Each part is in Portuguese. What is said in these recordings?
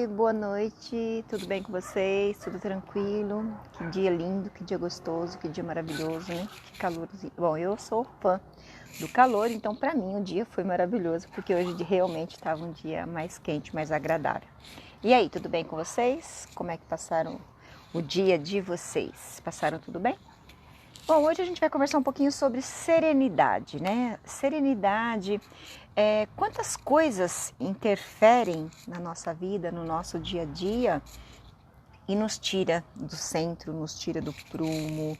Boa noite, tudo bem com vocês? Tudo tranquilo? Que dia lindo, que dia gostoso, que dia maravilhoso, né? Que calorzinho. Bom, eu sou fã do calor, então para mim o dia foi maravilhoso, porque hoje realmente estava um dia mais quente, mais agradável. E aí, tudo bem com vocês? Como é que passaram o dia de vocês? Passaram tudo bem? Bom, hoje a gente vai conversar um pouquinho sobre serenidade, né? Serenidade, quantas coisas interferem na nossa vida, no nosso dia a dia e nos tira do centro, nos tira do prumo,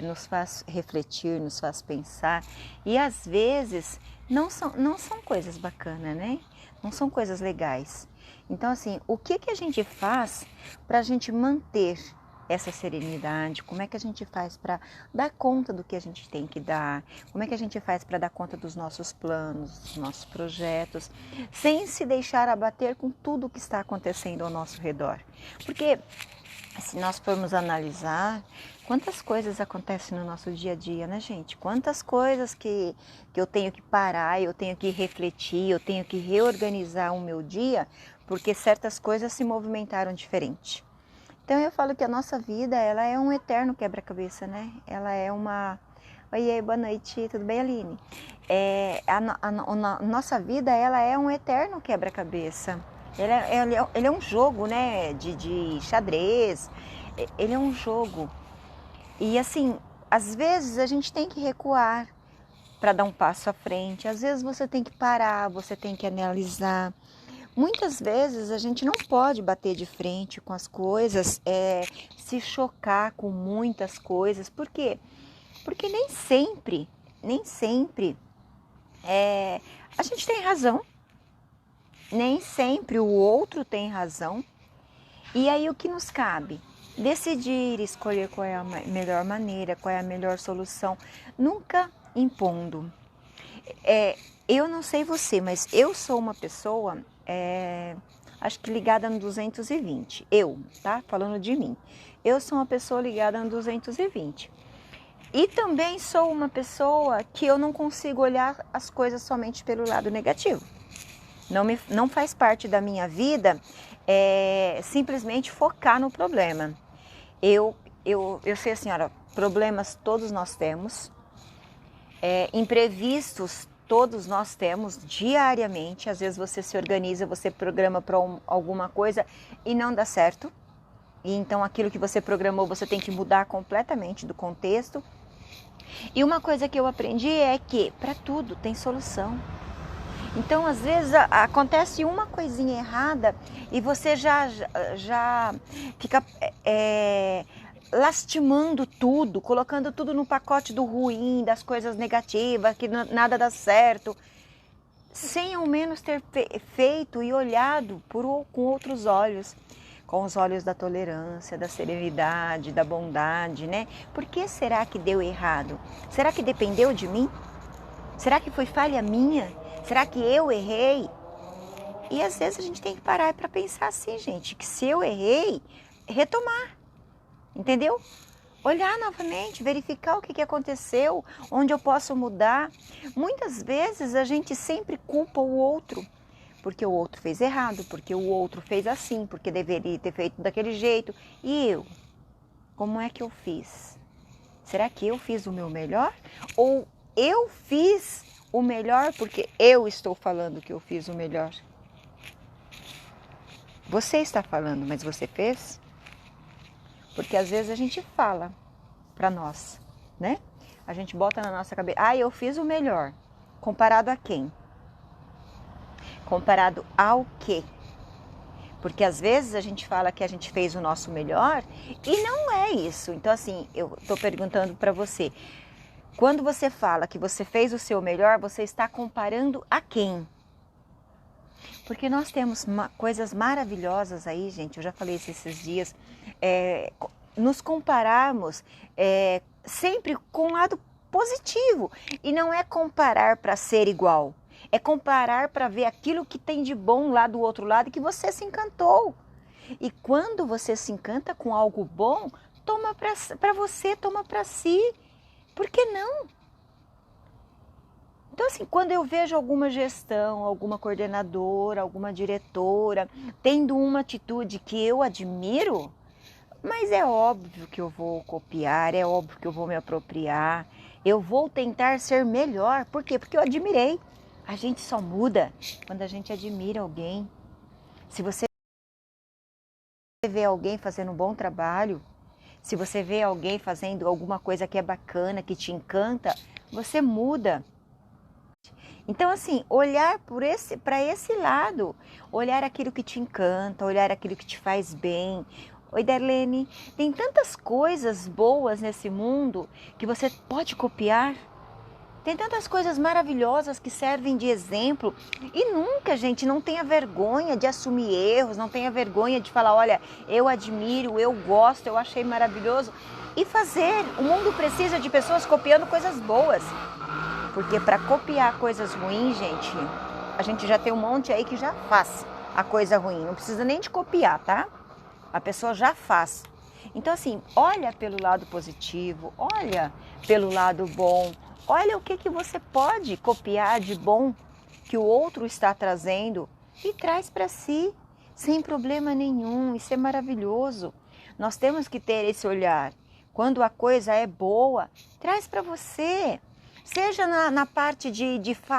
nos faz refletir, nos faz pensar. E às vezes não são coisas bacanas, né? Não são coisas legais. Então, assim, o que a gente faz para a gente manter essa serenidade? Como é que a gente faz para dar conta do que a gente tem que dar? Como é que a gente faz para dar conta dos nossos planos, dos nossos projetos, sem se deixar abater com tudo o que está acontecendo ao nosso redor? Porque se nós formos analisar, quantas coisas acontecem no nosso dia a dia, né, gente? Quantas coisas que eu tenho que parar, eu tenho que refletir, eu tenho que reorganizar o meu dia, porque certas coisas se movimentaram diferente. Então eu falo que a nossa vida, ela é um eterno quebra-cabeça, né? Ela é uma... Oiê, boa noite, tudo bem, Aline? A nossa vida, ela é um eterno quebra-cabeça. Ele é um jogo, né? De xadrez. Ele é um jogo. E assim, às vezes a gente tem que recuar para dar um passo à frente. Às vezes você tem que parar, você tem que analisar. Muitas vezes a gente não pode bater de frente com as coisas, se chocar com muitas coisas. Por quê? Porque nem sempre a gente tem razão, nem sempre o outro tem razão. E aí o que nos cabe? Decidir, escolher qual é a melhor maneira, qual é a melhor solução, nunca impondo. Eu não sei você, mas eu sou uma pessoa, acho que ligada no 220. Eu, tá? Falando de mim. Eu sou uma pessoa ligada no 220. E também sou uma pessoa que eu não consigo olhar as coisas somente pelo lado negativo. Não faz parte da minha vida simplesmente focar no problema. Eu sei assim, olha, problemas todos nós temos, imprevistos todos nós temos diariamente. Às vezes você se organiza, você programa para alguma coisa e não dá certo. E então aquilo que você programou você tem que mudar completamente do contexto. E uma coisa que eu aprendi é que para tudo tem solução. Então, às vezes, acontece uma coisinha errada e você já fica lastimando tudo, colocando tudo no pacote do ruim, das coisas negativas, que nada dá certo, sem ao menos ter feito e olhado com outros olhos, com os olhos da tolerância, da serenidade, da bondade, né? Por que será que deu errado? Será que dependeu de mim? Será que foi falha minha? Será que eu errei? E às vezes a gente tem que parar para pensar assim, gente, que se eu errei, retomar, entendeu? Olhar novamente, verificar o que aconteceu, onde eu posso mudar. Muitas vezes a gente sempre culpa o outro, porque o outro fez errado, porque o outro fez assim, porque deveria ter feito daquele jeito. E eu? Como é que eu fiz? Será que eu fiz o meu melhor? Ou eu fiz o melhor porque eu estou falando que eu fiz o melhor? Você está falando, mas você fez? Porque às vezes a gente fala para nós, né? A gente bota na nossa cabeça, eu fiz o melhor. Comparado a quem? Comparado ao quê? Porque às vezes a gente fala que a gente fez o nosso melhor e não é isso. Então assim, eu estou perguntando para você, quando você fala que você fez o seu melhor, você está comparando a quem? Porque nós temos coisas maravilhosas aí, gente, eu já falei isso esses dias, nos compararmos sempre com um lado positivo. E não é comparar para ser igual, é comparar para ver aquilo que tem de bom lá do outro lado e que você se encantou. E quando você se encanta com algo bom, toma para você, toma para si. Por que não? Então, assim, quando eu vejo alguma gestão, alguma coordenadora, alguma diretora tendo uma atitude que eu admiro, mas é óbvio que eu vou copiar, é óbvio que eu vou me apropriar, eu vou tentar ser melhor. Por quê? Porque eu admirei. A gente só muda quando a gente admira alguém. Se você vê alguém fazendo um bom trabalho, se você vê alguém fazendo alguma coisa que é bacana, que te encanta, você muda. Então, assim, olhar para esse lado, olhar aquilo que te encanta, olhar aquilo que te faz bem. Oi, Darlene, tem tantas coisas boas nesse mundo que você pode copiar. Tem tantas coisas maravilhosas que servem de exemplo. E nunca, gente, não tenha vergonha de assumir erros, não tenha vergonha de falar, olha, eu admiro, eu gosto, eu achei maravilhoso. E fazer. O mundo precisa de pessoas copiando coisas boas. Porque para copiar coisas ruins, gente, a gente já tem um monte aí que já faz a coisa ruim. Não precisa nem de copiar, tá? A pessoa já faz. Então, assim, olha pelo lado positivo, olha pelo lado bom, olha o que você pode copiar de bom que o outro está trazendo e traz para si, sem problema nenhum. Isso é maravilhoso. Nós temos que ter esse olhar. Quando a coisa é boa, traz para você. Seja na parte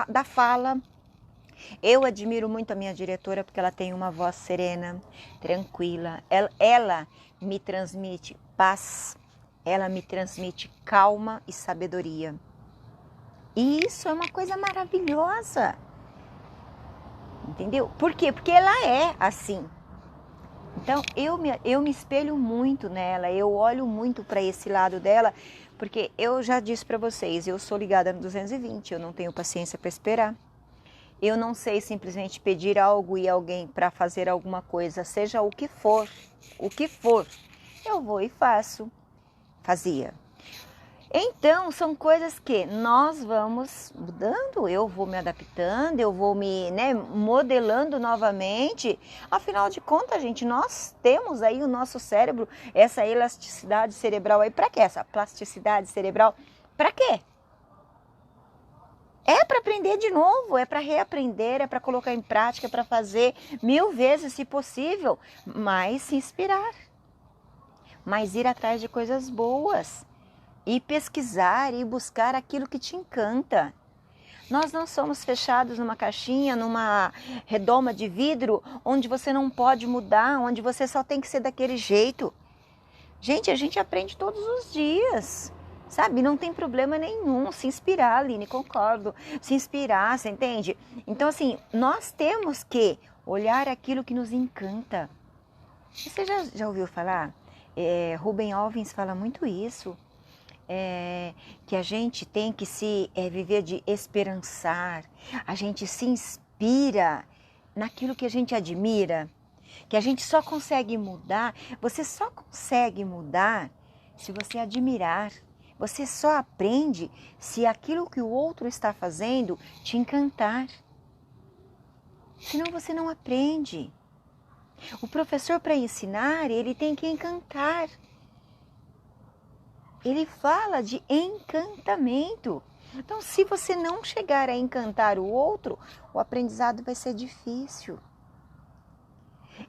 da fala. Eu admiro muito a minha diretora porque ela tem uma voz serena, tranquila. Ela me transmite paz, ela me transmite calma e sabedoria. E isso é uma coisa maravilhosa. Entendeu? Por quê? Porque ela é assim. Então eu me espelho muito nela, eu olho muito para esse lado dela, porque eu já disse para vocês, eu sou ligada no 220, eu não tenho paciência para esperar. Eu não sei simplesmente pedir algo e alguém para fazer alguma coisa, seja o que for, eu vou e faço. Fazia. Então, são coisas que nós vamos mudando, eu vou me adaptando, eu vou me modelando novamente. Afinal de contas, gente, nós temos aí o nosso cérebro, essa elasticidade cerebral aí, para quê? Essa plasticidade cerebral, para quê? É para aprender de novo, é para reaprender, é para colocar em prática, é para fazer 1000 vezes se possível, mas se inspirar, mas ir atrás de coisas boas. E pesquisar e buscar aquilo que te encanta. Nós não somos fechados numa caixinha, numa redoma de vidro, onde você não pode mudar, onde você só tem que ser daquele jeito. Gente, a gente aprende todos os dias, sabe? Não tem problema nenhum se inspirar, Aline, concordo. Se inspirar, você entende? Então, assim, nós temos que olhar aquilo que nos encanta. Você já ouviu falar? Rubem Alves fala muito isso. Que a gente tem que viver de esperançar, a gente se inspira naquilo que a gente admira, que a gente só consegue mudar, você só consegue mudar se você admirar, você só aprende se aquilo que o outro está fazendo te encantar, senão você não aprende. O professor, para ensinar, ele tem que encantar. Ele fala de encantamento. Então, se você não chegar a encantar o outro, o aprendizado vai ser difícil.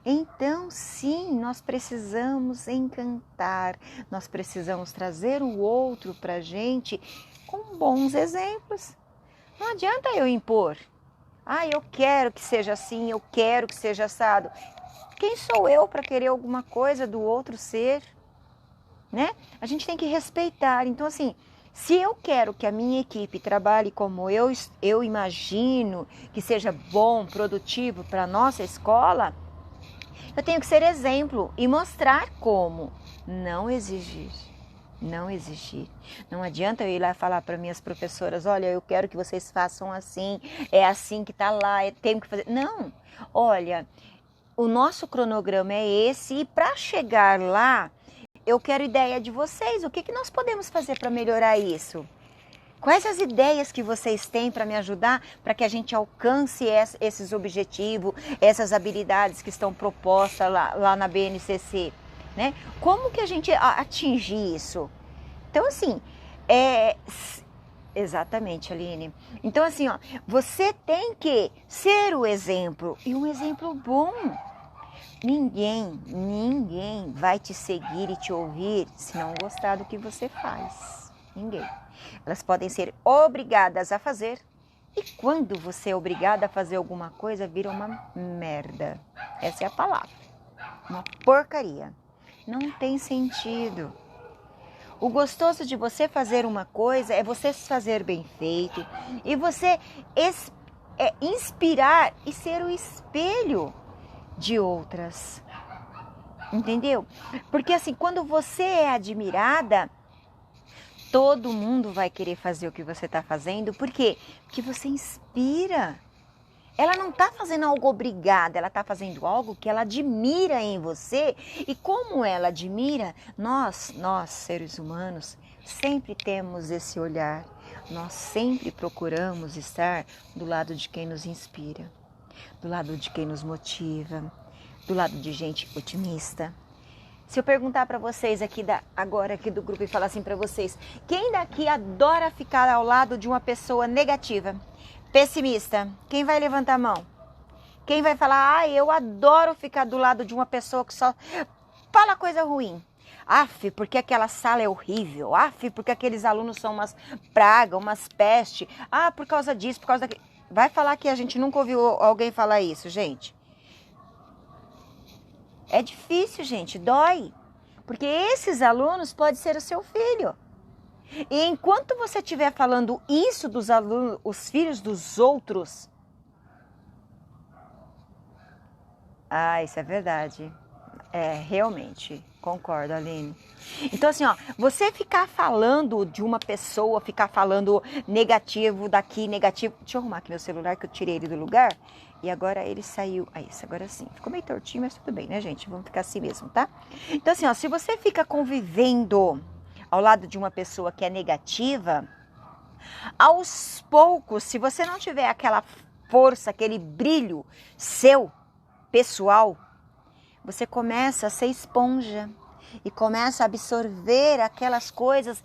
Então, sim, nós precisamos encantar, nós precisamos trazer o outro para a gente com bons exemplos. Não adianta eu impor. Eu quero que seja assim, eu quero que seja assado. Quem sou eu para querer alguma coisa do outro ser? Né? A gente tem que respeitar. Então, assim, se eu quero que a minha equipe trabalhe como eu imagino, que seja bom, produtivo para a nossa escola, eu tenho que ser exemplo e mostrar como. Não exigir. Não exigir. Não adianta eu ir lá falar para minhas professoras, olha, eu quero que vocês façam assim, é assim que está lá, tenho que fazer. Não, olha, o nosso cronograma é esse e para chegar lá, eu quero ideia de vocês. O que nós podemos fazer para melhorar isso? Quais as ideias que vocês têm para me ajudar para que a gente alcance esses objetivos, essas habilidades que estão propostas lá na BNCC? Né? Como que a gente atinge isso? Então, assim, Exatamente, Aline. Então assim, ó, você tem que ser o exemplo e um exemplo bom. Ninguém vai te seguir e te ouvir se não gostar do que você faz. Ninguém. Elas podem ser obrigadas a fazer e quando você é obrigada a fazer alguma coisa, vira uma merda. Essa é a palavra. Uma porcaria. Não tem sentido. O gostoso de você fazer uma coisa é você fazer bem feito e você inspirar e ser o espelho de outras. Entendeu? Porque assim, quando você é admirada, todo mundo vai querer fazer o que você está fazendo. Por quê? Porque você inspira. Ela não está fazendo algo obrigada, ela está fazendo algo que ela admira em você. E como ela admira, nós seres humanos, sempre temos esse olhar. Nós sempre procuramos estar do lado de quem nos inspira, do lado de quem nos motiva, do lado de gente otimista. Se eu perguntar para vocês agora aqui do grupo e falar assim para vocês, quem daqui adora ficar ao lado de uma pessoa negativa? Pessimista, quem vai levantar a mão? Quem vai falar, eu adoro ficar do lado de uma pessoa que só fala coisa ruim. Aff, porque aquela sala é horrível. Aff, porque aqueles alunos são umas pragas, umas pestes. Ah, por causa disso, por causa daquilo. Vai falar que a gente nunca ouviu alguém falar isso, gente. É difícil, gente, dói. Porque esses alunos podem ser o seu filho. E enquanto você estiver falando isso dos alunos, os filhos dos outros... Ah, isso é verdade. É, realmente, concordo, Aline. Então assim, ó, você ficar falando de uma pessoa, ficar falando negativo daqui, negativo... Deixa eu arrumar aqui meu celular que eu tirei ele do lugar. E agora ele saiu... Ah, isso, agora sim. Ficou meio tortinho, mas tudo bem, né, gente? Vamos ficar assim mesmo, tá? Então assim, ó, se você fica convivendo ao lado de uma pessoa que é negativa, aos poucos, se você não tiver aquela força, aquele brilho seu, pessoal, você começa a ser esponja e começa a absorver aquelas coisas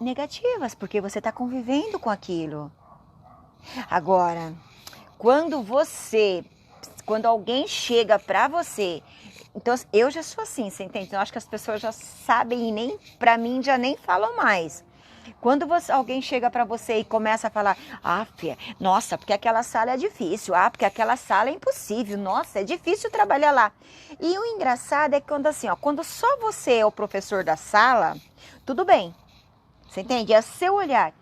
negativas, porque você está convivendo com aquilo. Agora, quando alguém chega para você, então eu já sou assim, você entende? Então, eu acho que as pessoas já sabem e nem para mim já nem falam mais. Quando alguém chega para você e começa a falar, nossa, porque aquela sala é difícil, porque aquela sala é impossível, nossa, é difícil trabalhar lá. E o engraçado é que quando assim, ó, quando só você é o professor da sala, tudo bem, você entende? É seu olhar.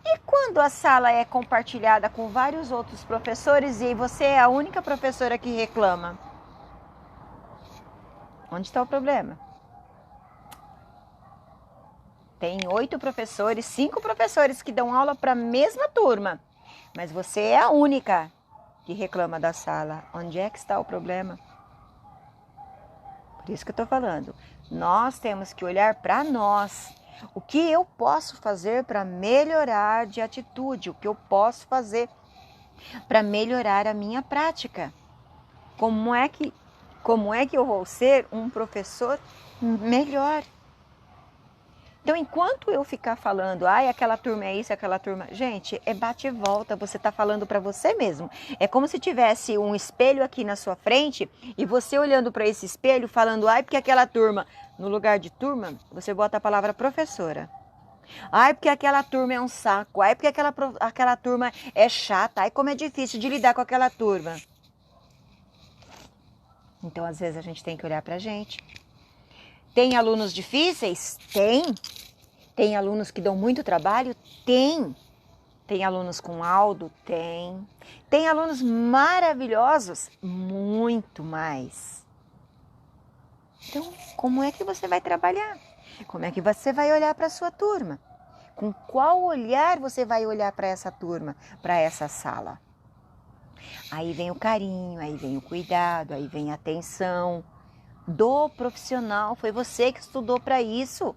E quando a sala é compartilhada com vários outros professores e você é a única professora que reclama? Onde está o problema? Tem 8 professores, 5 professores que dão aula para a mesma turma. Mas você é a única que reclama da sala. Onde é que está o problema? Por isso que eu estou falando. Nós temos que olhar para nós. O que eu posso fazer para melhorar de atitude? O que eu posso fazer para melhorar a minha prática? Como é que eu vou ser um professor melhor? Então, enquanto eu ficar falando, aquela turma é isso, aquela turma... Gente, é bate e volta, você está falando para você mesmo. É como se tivesse um espelho aqui na sua frente e você olhando para esse espelho falando, porque aquela turma... No lugar de turma, você bota a palavra professora. Porque aquela turma é um saco. Porque aquela turma é chata. Como é difícil de lidar com aquela turma. Então, às vezes, a gente tem que olhar pra gente. Tem alunos difíceis? Tem. Tem alunos que dão muito trabalho? Tem. Tem alunos com laudo? Tem. Tem alunos maravilhosos? Muito mais. Então, como é que você vai trabalhar? Como é que você vai olhar para a sua turma? Com qual olhar você vai olhar para essa turma, para essa sala? Aí vem o carinho, aí vem o cuidado, aí vem a atenção do profissional. Foi você que estudou para isso.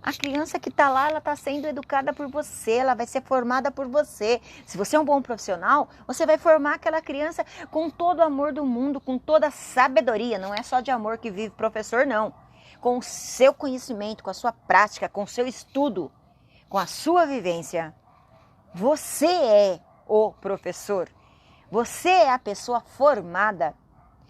A criança que está lá, ela está sendo educada por você, ela vai ser formada por você. Se você é um bom profissional, você vai formar aquela criança com todo o amor do mundo, com toda a sabedoria. Não é só de amor que vive professor, não. Com o seu conhecimento, com a sua prática, com o seu estudo, com a sua vivência. Você é o professor. Você é a pessoa formada.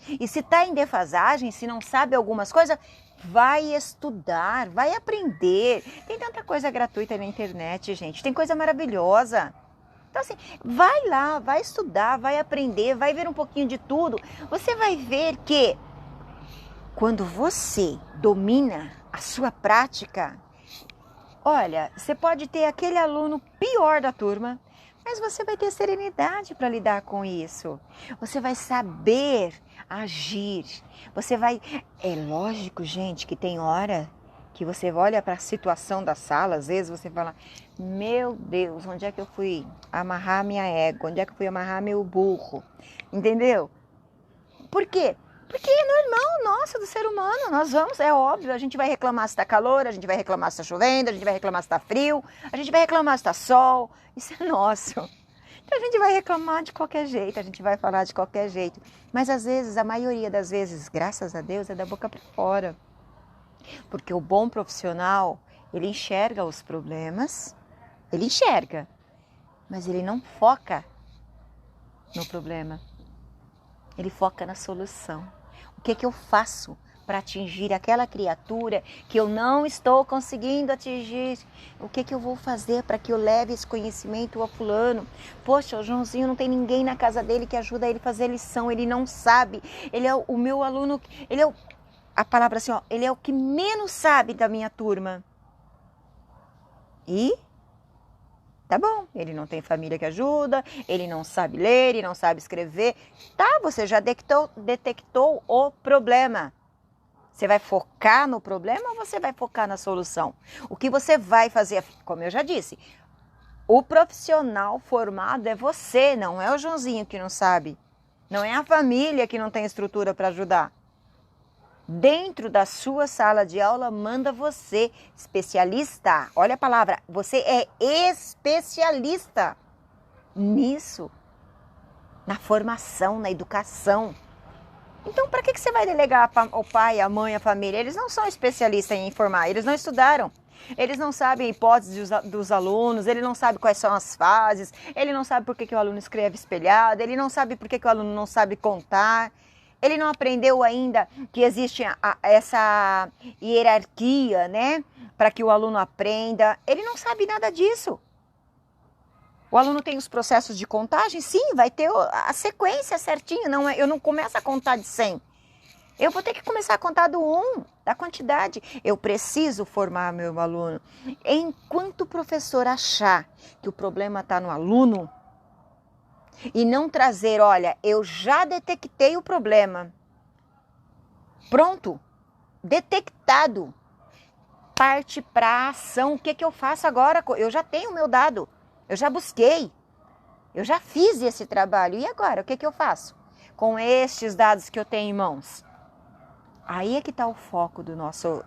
E se está em defasagem, se não sabe algumas coisas, vai estudar, vai aprender. Tem tanta coisa gratuita na internet, gente. Tem coisa maravilhosa. Então assim, vai lá, vai estudar, vai aprender, vai ver um pouquinho de tudo. Você vai ver que quando você domina a sua prática, olha, você pode ter aquele aluno pior da turma, mas você vai ter serenidade para lidar com isso. Você vai saber agir. Você vai... É lógico, gente, que tem hora que você olha para a situação da sala, às vezes você fala, meu Deus, onde é que eu fui amarrar minha égua? Onde é que eu fui amarrar meu burro? Entendeu? Por quê? Porque é normal, nossa, do ser humano. Nós vamos, é óbvio, a gente vai reclamar se está calor, a gente vai reclamar se está chovendo, a gente vai reclamar se está frio, a gente vai reclamar se está sol. Isso é nosso. Então a gente vai reclamar de qualquer jeito, a gente vai falar de qualquer jeito. Mas às vezes, a maioria das vezes, graças a Deus, é da boca para fora. Porque o bom profissional, ele enxerga os problemas, ele enxerga, mas ele não foca no problema. Ele foca na solução. O que eu faço para atingir aquela criatura que eu não estou conseguindo atingir? O que eu vou fazer para que eu leve esse conhecimento ao fulano? Poxa, o Joãozinho não tem ninguém na casa dele que ajuda ele a fazer lição, ele não sabe. Ele é o meu aluno, ele é a palavra assim, ó, ele é o que menos sabe da minha turma. E tá bom, ele não tem família que ajuda, ele não sabe ler, ele não sabe escrever. Tá, você já detectou o problema. Você vai focar no problema ou você vai focar na solução? O que você vai fazer, como eu já disse, o profissional formado é você, não é o Joãozinho que não sabe. Não é a família que não tem estrutura para ajudar. Dentro da sua sala de aula, manda você, especialista. Olha a palavra, você é especialista nisso, na formação, na educação. Então, para que você vai delegar o pai, a mãe, a família? Eles não são especialistas em informar, eles não estudaram. Eles não sabem a hipótese dos alunos, ele não sabe quais são as fases, ele não sabe por que o aluno escreve espelhado, ele não sabe por que o aluno não sabe contar. Ele não aprendeu ainda que existe essa hierarquia, né? Para que o aluno aprenda. Ele não sabe nada disso. O aluno tem os processos de contagem? Sim, vai ter a sequência certinha. Não, eu não começo a contar de 100. Eu vou ter que começar a contar do 1, da quantidade. Eu preciso formar meu aluno. Enquanto o professor achar que o problema está no aluno, e não trazer, olha, eu já detectei o problema. Pronto, detectado. Parte para a ação. O que eu faço agora? Eu já tenho o meu dado, eu já busquei, eu já fiz esse trabalho. E agora, o que eu faço com estes dados que eu tenho em mãos? Aí é que está o foco do nosso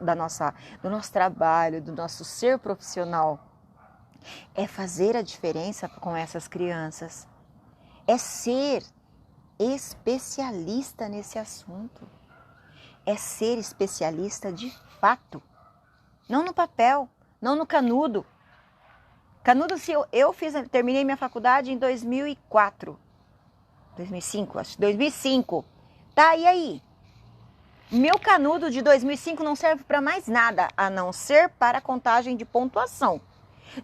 trabalho, do nosso ser profissional. É fazer a diferença com essas crianças. É ser especialista nesse assunto. É ser especialista de fato. Não no papel, não no canudo. Canudo, se eu terminei minha faculdade em 2004. 2005, acho. 2005. Tá, e aí? Meu canudo de 2005 não serve para mais nada, a não ser para contagem de pontuação.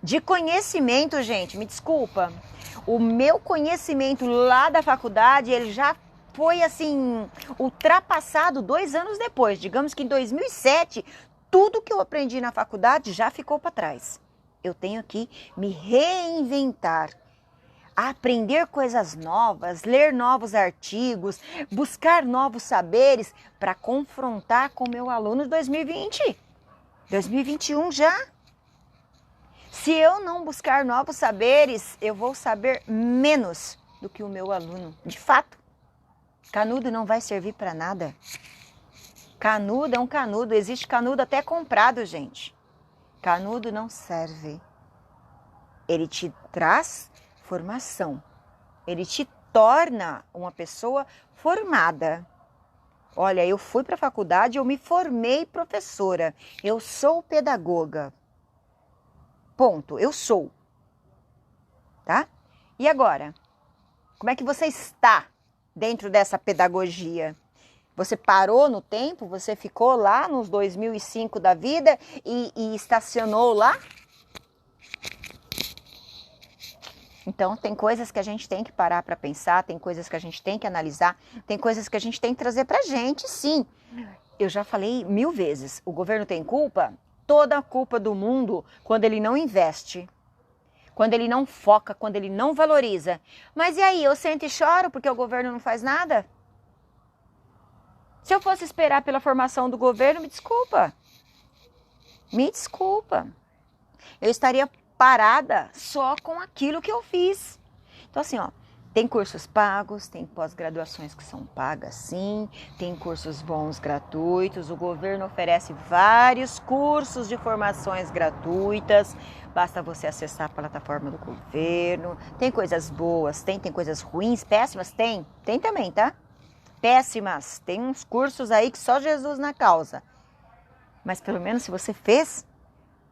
De conhecimento, gente, me desculpa. O meu conhecimento lá da faculdade, ele já foi assim, ultrapassado 2 anos depois. Digamos que em 2007, tudo que eu aprendi na faculdade já ficou para trás. Eu tenho que me reinventar, aprender coisas novas, ler novos artigos, buscar novos saberes para confrontar com o meu aluno de 2020, 2021 já. Se eu não buscar novos saberes, eu vou saber menos do que o meu aluno. De fato, canudo não vai servir para nada. Canudo é um canudo. Existe canudo até comprado, gente. Canudo não serve. Ele te traz formação. Ele te torna uma pessoa formada. Olha, eu fui para a faculdade, eu me formei professora. Eu sou pedagoga. Ponto, eu sou. tá? E agora? Como é que você está dentro dessa pedagogia? Você parou no tempo? Você ficou lá nos 2005 da vida e estacionou lá? Então, tem coisas que a gente tem que parar para pensar, tem coisas que a gente tem que analisar, tem coisas que a gente tem que trazer para a gente, sim. Eu já falei 1000 vezes, o governo tem culpa? Toda a culpa do mundo quando ele não investe, quando ele não foca, quando ele não valoriza. Mas e aí, eu sento e choro porque o governo não faz nada? Se eu fosse esperar pela formação do governo, me desculpa. Me desculpa. Eu estaria parada só com aquilo que eu fiz. Então assim, ó, tem cursos pagos, tem pós-graduações que são pagas sim, tem cursos bons gratuitos, o governo oferece vários cursos de formações gratuitas, basta você acessar a plataforma do governo, tem coisas boas, tem coisas ruins, péssimas, tem também, tá? Péssimas, tem uns cursos aí que só Jesus na causa, mas pelo menos se você fez,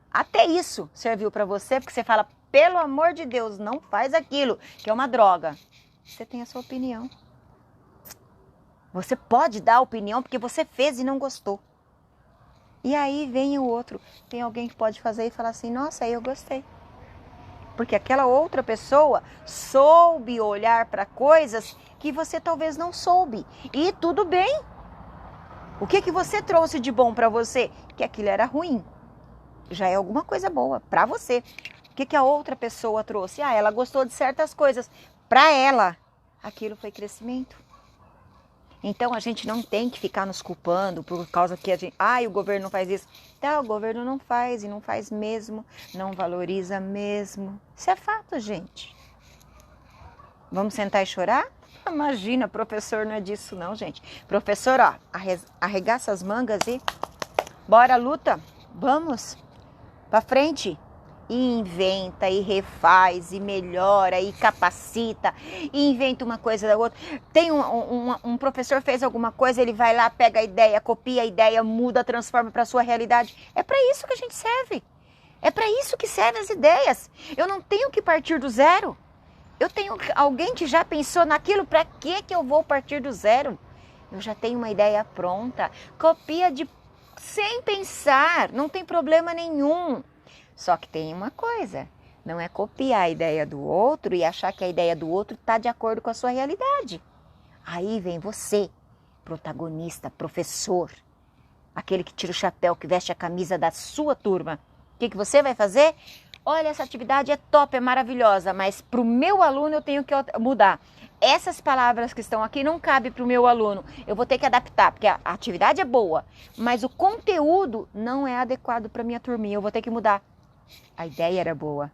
até isso serviu para você, porque você fala, pelo amor de Deus, não faz aquilo, que é uma droga. Você tem a sua opinião. Você pode dar a opinião porque você fez e não gostou. E aí vem o outro. Tem alguém que pode fazer e falar assim, nossa, eu gostei. Porque aquela outra pessoa soube olhar para coisas que você talvez não soube. E tudo bem. O que você trouxe de bom para você? Que aquilo era ruim. Já é alguma coisa boa para você. O que a outra pessoa trouxe? Ah, ela gostou de certas coisas. Para ela, aquilo foi crescimento. Então, a gente não tem que ficar nos culpando por causa que a gente... o governo não faz isso. Tá, o governo não faz e não faz mesmo. Não valoriza mesmo. Isso é fato, gente. Vamos sentar e chorar? Imagina, professor não é disso não, gente. Professor, ó, arregaça as mangas e bora luta. Vamos. Para frente, e inventa, e refaz, e melhora, e capacita, e inventa uma coisa da outra. Tem um professor fez alguma coisa, ele vai lá, pega a ideia, copia a ideia, muda, transforma para a sua realidade. É para isso que a gente serve. É para isso que servem as ideias. Eu não tenho que partir do zero. Eu tenho alguém que já pensou naquilo, para que eu vou partir do zero? Eu já tenho uma ideia pronta, copia sem pensar, não tem problema nenhum. Só que tem uma coisa, não é copiar a ideia do outro e achar que a ideia do outro está de acordo com a sua realidade. Aí vem você, protagonista, professor, aquele que tira o chapéu, que veste a camisa da sua turma. O que você vai fazer? Olha, essa atividade é top, é maravilhosa, mas para o meu aluno eu tenho que mudar. Essas palavras que estão aqui não cabem para o meu aluno. Eu vou ter que adaptar, porque a atividade é boa, mas o conteúdo não é adequado para a minha turminha. Eu vou ter que mudar. A ideia era boa.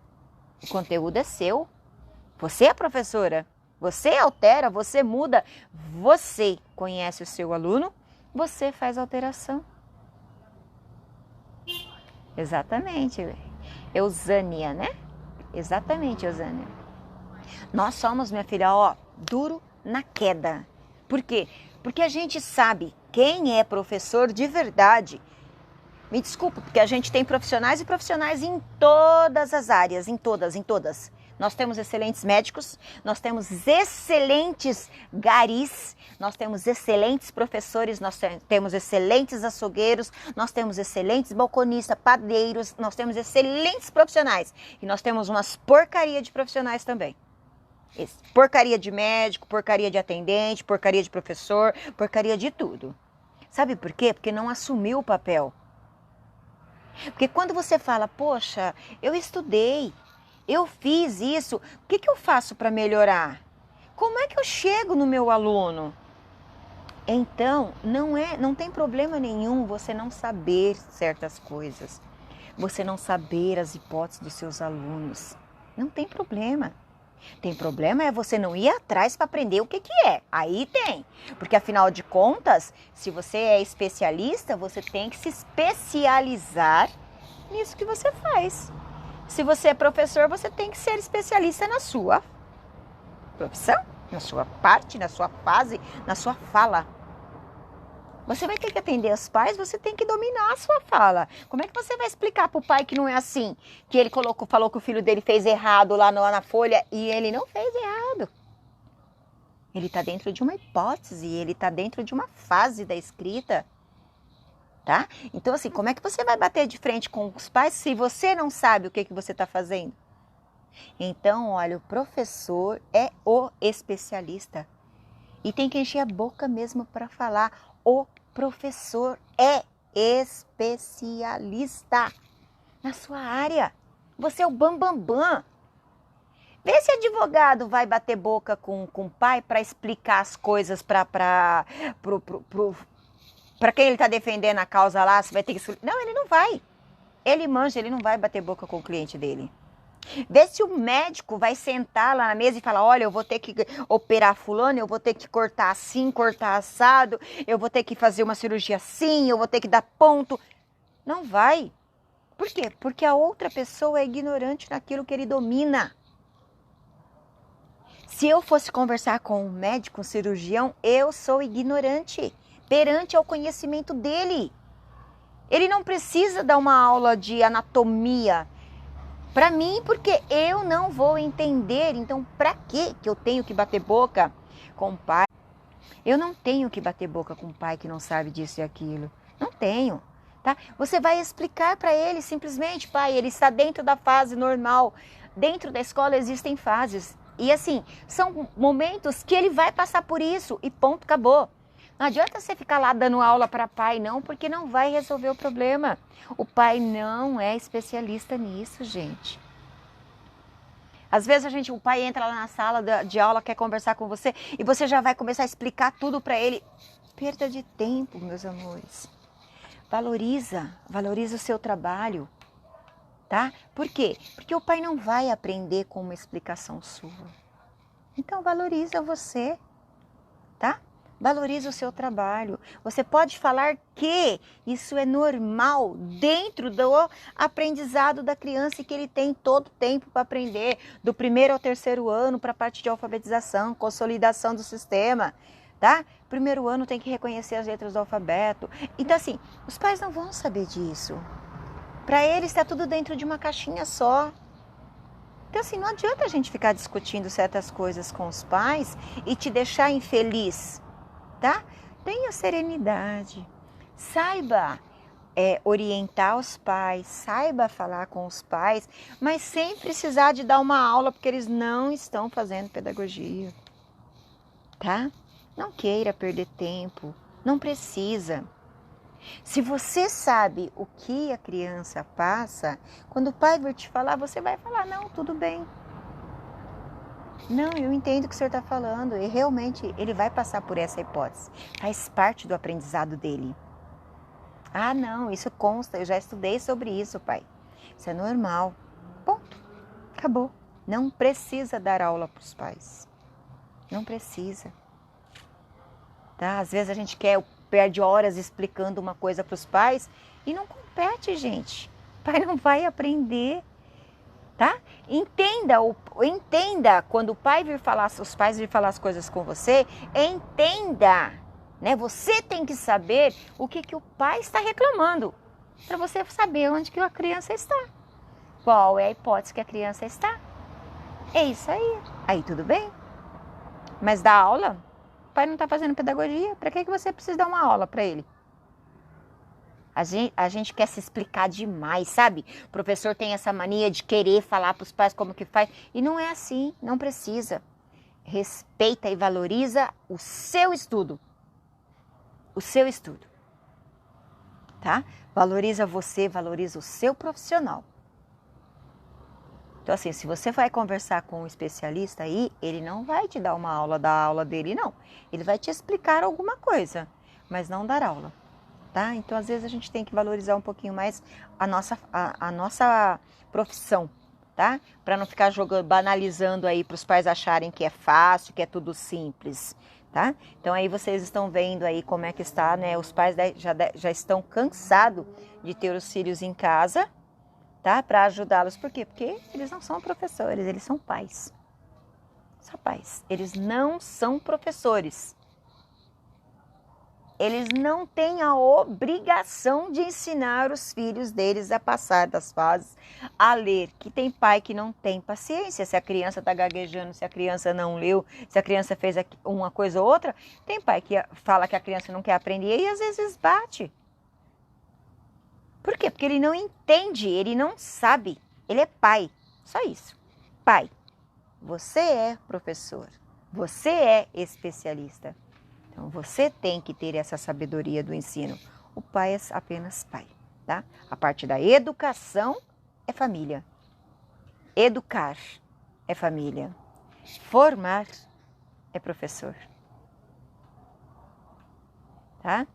O conteúdo é seu. Você é a professora. Você altera, você muda. Você conhece o seu aluno, você faz alteração. Exatamente. Eusânia, né? Exatamente, Eusânia. Nós somos, minha filha, ó, duro na queda. Por quê? Porque a gente sabe quem é professor de verdade. Me desculpa, porque a gente tem profissionais e profissionais em todas as áreas, em todas. Nós temos excelentes médicos, nós temos excelentes garis, nós temos excelentes professores, nós temos excelentes açougueiros, nós temos excelentes balconistas, padeiros, nós temos excelentes profissionais. E nós temos umas porcaria de profissionais também. Porcaria de médico, porcaria de atendente, porcaria de professor, porcaria de tudo. Sabe por quê? Porque não assumiu o papel. Porque quando você fala, poxa, eu estudei, eu fiz isso, o que eu faço para melhorar? Como é que eu chego no meu aluno? Então, não tem problema nenhum você não saber certas coisas, você não saber as hipóteses dos seus alunos. Não tem problema. Tem problema é você não ir atrás para aprender o que é. Aí tem. Porque afinal de contas, se você é especialista, você tem que se especializar nisso que você faz. Se você é professor, você tem que ser especialista na sua profissão, na sua parte, na sua fase, na sua fala. Você vai ter que atender os pais, você tem que dominar a sua fala. Como é que você vai explicar para o pai que não é assim? Que ele falou que o filho dele fez errado lá na folha e ele não fez errado. Ele está dentro de uma hipótese, ele está dentro de uma fase da escrita. Tá? Então, assim, como é que você vai bater de frente com os pais se você não sabe o que você está fazendo? Então, olha, o professor é o especialista. E tem que encher a boca mesmo para falar. O professor é especialista na sua área. Você é o bambambam. Vê se advogado vai bater boca com o pai para explicar as coisas para quem ele está defendendo a causa lá. Se vai ter que... Não, ele não vai. Ele manja, ele não vai bater boca com o cliente dele. Vê se o médico vai sentar lá na mesa e falar, olha, eu vou ter que operar fulano, eu vou ter que cortar assim, cortar assado, eu vou ter que fazer uma cirurgia assim, eu vou ter que dar ponto. Não vai. Por quê? Porque a outra pessoa é ignorante naquilo que ele domina. Se eu fosse conversar com um médico, um cirurgião, eu sou ignorante perante ao conhecimento dele. Ele não precisa dar uma aula de anatomia para mim, porque eu não vou entender. Então, para que eu tenho que bater boca com o pai? Eu não tenho que bater boca com o pai que não sabe disso e aquilo. Não tenho, tá? Você vai explicar para ele simplesmente, pai, ele está dentro da fase normal. Dentro da escola existem fases. E assim, são momentos que ele vai passar por isso e ponto, acabou. Não adianta você ficar lá dando aula para pai, não, porque não vai resolver o problema. O pai não é especialista nisso, gente. Às vezes o pai entra lá na sala de aula, quer conversar com você e você já vai começar a explicar tudo para ele. Perda de tempo, meus amores. Valoriza o seu trabalho, tá? Por quê? Porque o pai não vai aprender com uma explicação sua. Então valoriza você, tá? Valorize o seu trabalho. Você pode falar que isso é normal dentro do aprendizado da criança e que ele tem todo o tempo para aprender, do 1º ao 3º ano, para a parte de alfabetização, consolidação do sistema, tá? 1º ano tem que reconhecer as letras do alfabeto. Então, assim, os pais não vão saber disso. Para eles está tudo dentro de uma caixinha só. Então, assim, não adianta a gente ficar discutindo certas coisas com os pais e te deixar infeliz. Tá? Tenha serenidade, saiba orientar os pais, saiba falar com os pais, mas sem precisar de dar uma aula, porque eles não estão fazendo pedagogia, tá? Não queira perder tempo, não precisa. Se você sabe o que a criança passa, quando o pai vir te falar, você vai falar, não, tudo bem. Não, eu entendo o que o senhor está falando e realmente ele vai passar por essa hipótese. Faz parte do aprendizado dele. Ah, não, isso consta, eu já estudei sobre isso, pai. Isso é normal. Ponto. Acabou. Não precisa dar aula para os pais. Não precisa. Tá? Às vezes a gente perde horas explicando uma coisa para os pais e não compete, gente. O pai não vai aprender. Tá? Entenda quando o pai vir falar, os pais vir falar as coisas com você, entenda, né? Você tem que saber o que o pai está reclamando, para você saber onde que a criança está, qual é a hipótese que a criança está. É isso aí. Aí tudo bem. Mas dar aula, o pai não está fazendo pedagogia, para que você precisa dar uma aula para ele? A gente quer se explicar demais, sabe? O professor tem essa mania de querer falar para os pais como que faz. E não é assim, não precisa. Respeita e valoriza o seu estudo. O seu estudo. Tá? Valoriza você, valoriza o seu profissional. Então assim, se você vai conversar com um especialista aí, ele não vai te dar uma aula da aula dele, não. Ele vai te explicar alguma coisa, mas não dar aula. Tá? Então, às vezes, a gente tem que valorizar um pouquinho mais a nossa profissão, tá? Para não ficar banalizando aí para os pais acharem que é fácil, que é tudo simples, tá? Então, aí vocês estão vendo aí como é que está, né? Os pais já estão cansados de ter os filhos em casa, tá? Para ajudá-los. Por quê? Porque eles não são professores, eles são pais. São pais. Eles não são professores. Eles não têm a obrigação de ensinar os filhos deles a passar das fases, a ler. Que tem pai que não tem paciência. Se a criança está gaguejando, se a criança não leu, se a criança fez uma coisa ou outra, tem pai que fala que a criança não quer aprender e às vezes bate. Por quê? Porque ele não entende, ele não sabe. Ele é pai, só isso. Pai, você é professor, você é especialista. Então, você tem que ter essa sabedoria do ensino. O pai é apenas pai, tá? A parte da educação é família. Educar é família. Formar é professor. Tá?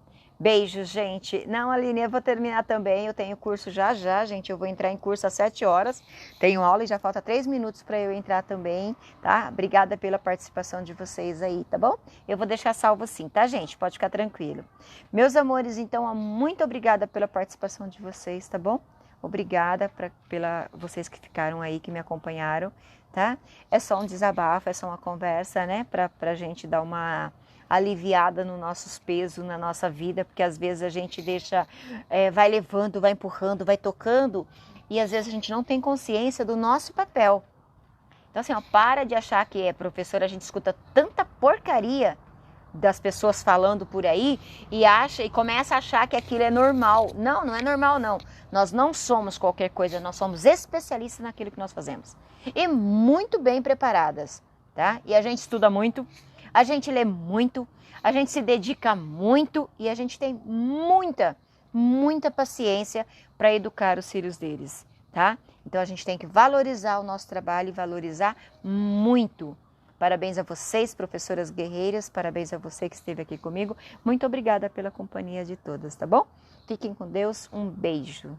Beijos, gente. Não, Aline, eu vou terminar também. Eu tenho curso já, gente. Eu vou entrar em curso às 7 horas. Tenho aula e já falta 3 minutos para eu entrar também, tá? Obrigada pela participação de vocês aí, tá bom? Eu vou deixar salvo sim, tá, gente? Pode ficar tranquilo. Meus amores, então, muito obrigada pela participação de vocês, tá bom? Obrigada pela vocês que ficaram aí, que me acompanharam, tá? É só um desabafo, é só uma conversa, né? Pra gente dar uma aliviada nos nossos pesos, na nossa vida, porque às vezes a gente vai levando, vai empurrando, vai tocando, e às vezes a gente não tem consciência do nosso papel. Então assim, ó, para de achar que é professora, a gente escuta tanta porcaria das pessoas falando por aí e começa a achar que aquilo é normal. Não, não é normal não. Nós não somos qualquer coisa, nós somos especialistas naquilo que nós fazemos. E muito bem preparadas, tá? E a gente estuda muito, a gente lê muito, a gente se dedica muito e a gente tem muita paciência para educar os filhos deles, tá? Então a gente tem que valorizar o nosso trabalho e valorizar muito. Parabéns a vocês, professoras guerreiras, parabéns a você que esteve aqui comigo. Muito obrigada pela companhia de todas, tá bom? Fiquem com Deus, um beijo.